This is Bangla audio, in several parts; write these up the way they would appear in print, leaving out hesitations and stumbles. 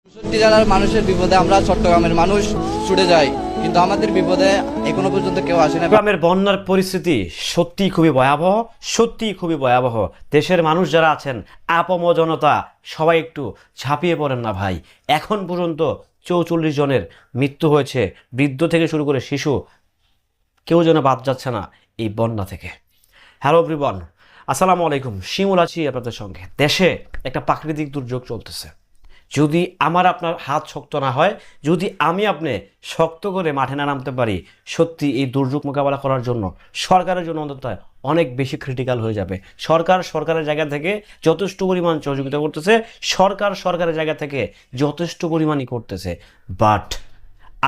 65 জেলার মানুষের বিপদে আমরা চট্টগ্রামের মানুষ ছুটে যাই, কিন্তু আমাদের বিপদে এখনো পর্যন্ত কেউ আসে না। চট্টগ্রামের বন্যার পরিস্থিতি সত্যিই খুবই ভয়াবহ, সত্যিই খুবই ভয়াবহ। দেশের মানুষ যারা আছেন, আপাম জনতা, সবাই একটু ঝাঁপিয়ে পড়েন না ভাই। এখন পর্যন্ত 44 জনের মৃত্যু হয়েছে, বৃদ্ধ থেকে শুরু করে শিশু, কেউ যেন বাদ যাচ্ছে না এই বন্যা থেকে। হ্যালো এভরিওয়ান, আসসালামু আলাইকুম। শিমুল আছি আপনাদের সঙ্গে। দেশে একটা প্রাকৃতিক দুর্যোগ চলতেছে। যদি আমার আপনার হাত শক্ত না হয়, যদি আমি আপনি শক্ত করে মাঠে না নামতে পারি, সত্যি এই দুর্যোগ মোকাবেলা করার জন্য সরকারের জন্য অন্তত অনেক বেশি ক্রিটিক্যাল হয়ে যাবে। সরকারের জায়গা থেকে যথেষ্ট পরিমাণ সহযোগিতা করতেছে, সরকারের জায়গা থেকে যথেষ্ট পরিমাণই করতেছে। বাট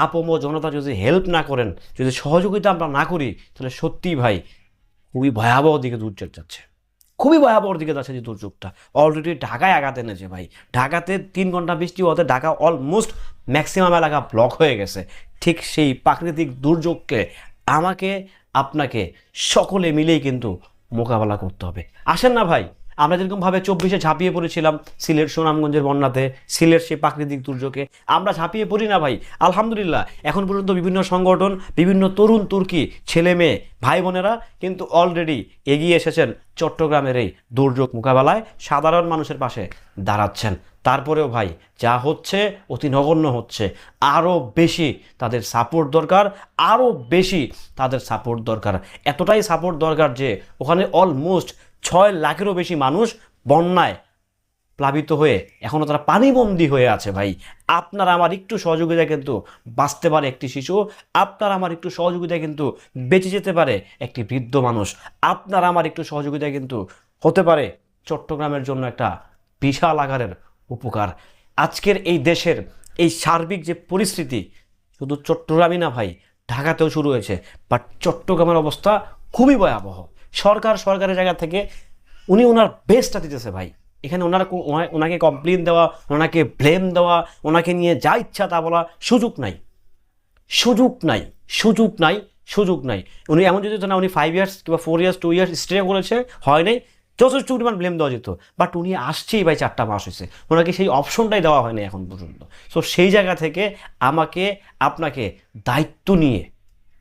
আপম জনতা যদি হেল্প না করেন, যদি সহযোগিতা আমরা না করি, তাহলে সত্যিই ভাই খুবই ভয়াবহ দিকে দুর্যোগ যাচ্ছে, খুবই ভয়াবহ দিকে যাচ্ছে। যে দুর্যোগটা অলরেডি ঢাকায় আঘাত এনেছে ভাই। ঢাকাতে 3 ঘন্টা বৃষ্টি হতে ঢাকা অলমোস্ট ম্যাক্সিমাম এলাকা ব্লক হয়ে গেছে। ঠিক সেই প্রাকৃতিক দুর্যোগকে আমাকে আপনাকে সকলে মিলেই কিন্তু মোকাবেলা করতে হবে। আসেন না ভাই, আমরা যেরকমভাবে 24-এ ঝাঁপিয়ে পড়েছিলাম সিলেট সুনামগঞ্জের বন্যাতে, সিলেট সেই প্রাকৃতিক দুর্যোগে আমরা ঝাঁপিয়ে পড়ি না ভাই। আলহামদুলিল্লাহ এখন পর্যন্ত বিভিন্ন সংগঠন, বিভিন্ন তরুণ তুর্কি ছেলে মেয়ে ভাই বোনেরা কিন্তু অলরেডি এগিয়ে এসেছেন চট্টগ্রামের এই দুর্যোগ মোকাবেলায়, সাধারণ মানুষের পাশে দাঁড়াচ্ছেন। তারপরেও ভাই যা হচ্ছে অতি নগণ্য হচ্ছে। আরও বেশি তাদের সাপোর্ট দরকার, আরও বেশি তাদের সাপোর্ট দরকার। এতটাই সাপোর্ট দরকার যে ওখানে অলমোস্ট 6 লাখেরও বেশি মানুষ বন্যায় প্লাবিত হয়ে এখনও তারা পানিবন্দী হয়ে আছে ভাই। আপনার আমার একটু সহযোগিতায় কিন্তু বাঁচতে পারে একটি শিশু, আপনার আমার একটু সহযোগিতায় কিন্তু বেঁচে যেতে পারে একটি বৃদ্ধ মানুষ, আপনার আমার একটু সহযোগিতায় কিন্তু হতে পারে চট্টগ্রামের জন্য একটা বিশাল আকারের উপকার। আজকের এই দেশের এই সার্বিক যে পরিস্থিতি, শুধু চট্টগ্রামই না ভাই, ঢাকাতেও শুরু হয়েছে। বাট চট্টগ্রামের অবস্থা খুবই ভয়াবহ। সরকারের জায়গা থেকে উনি ওনার বেস্টটা দিতেছে ভাই। এখানে ওনাকে কমপ্লেন দেওয়া, ওনাকে ব্লেম দেওয়া, ওনাকে নিয়ে যা ইচ্ছা তা বলা সুযোগ নাই, সুযোগ নাই, সুযোগ নাই, সুযোগ নাই। উনি এমন যদি না উনি 5 ইয়ার্স কিংবা 4 ইয়ার্স 2 ইয়ার্স স্টে করেছে, হয় নাই, যথেষ্ট পরিমাণ ব্লেম দেওয়া যেত। বাট উনি আসছেই ভাই 4টা মাস হয়েছে, ওনাকে সেই অপশনটাই দেওয়া হয়নি এখন পর্যন্ত। সো সেই জায়গা থেকে আমাকে আপনাকে দায়িত্ব নিয়ে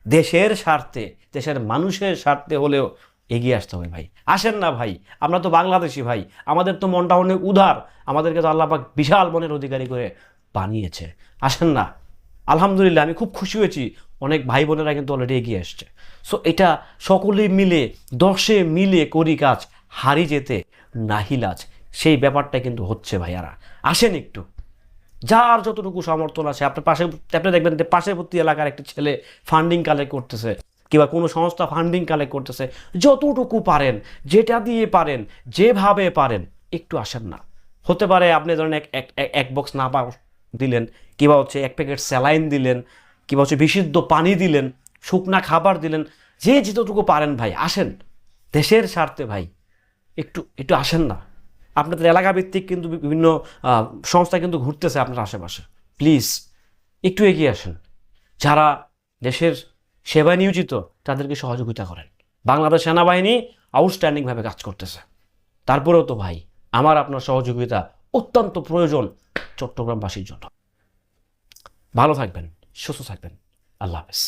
দেশের স্বার্থে, দেশের মানুষের স্বার্থে হলেও এগিয়ে আসতে হবে ভাই। আসেন না ভাই, আমরা তো বাংলাদেশি ভাই, আমাদের তো মনটা অনেক উদার, আমাদেরকে তো আল্লাহ পাক বিশাল মনের অধিকারী করে বানিয়েছে। আসেন না। আলহামদুলিল্লাহ আমি খুব খুশি হয়েছি, অনেক ভাই বোনেরা কিন্তু অলরেডি এগিয়ে আসছে। সো এটা সকলে মিলে 10-এ মিলে করি কাজ, হারি যেতে নাহিলাজ, সেই ব্যাপারটা কিন্তু হচ্ছে ভাইয়ারা। আসেন একটু, যার যতটুকু সমর্থন আছে, আপনার পাশে আপনি দেখবেন যে পার্শ্ববর্তী এলাকার একটি ছেলে ফান্ডিং কালেক্ট করতেছে, কিংবা কোনো সংস্থা ফান্ডিং কালেক্ট করতেছে, যতটুকু পারেন, যেটা দিয়ে পারেন, যেভাবে পারেন একটু আসেন না। হতে পারে আপনি ধরেন এক বক্স না দিলেন, কিংবা হচ্ছে 1 প্যাকেট স্যালাইন দিলেন, কিংবা হচ্ছে বিশুদ্ধ পানি দিলেন, শুকনা খাবার দিলেন, যে যতটুকু পারেন ভাই আসেন। দেশের স্বার্থে ভাই একটু একটু আসেন না। আপনাদের এলাকা ভিত্তিক কিন্তু বিভিন্ন সংস্থা কিন্তু ঘুরতেছে আপনার আশেপাশে, প্লিজ একটু এগিয়ে আসেন। যারা দেশের সেবায় নিয়োজিত তাদেরকে সহযোগিতা করেন। বাংলাদেশ সেনাবাহিনী আউটস্ট্যান্ডিংভাবে কাজ করতেছে, তারপরেও তো ভাই আমার আপনার সহযোগিতা অত্যন্ত প্রয়োজন চট্টগ্রামবাসীর জন্য। ভালো থাকবেন, সুস্থ থাকবেন, আল্লাহ হাফেজ।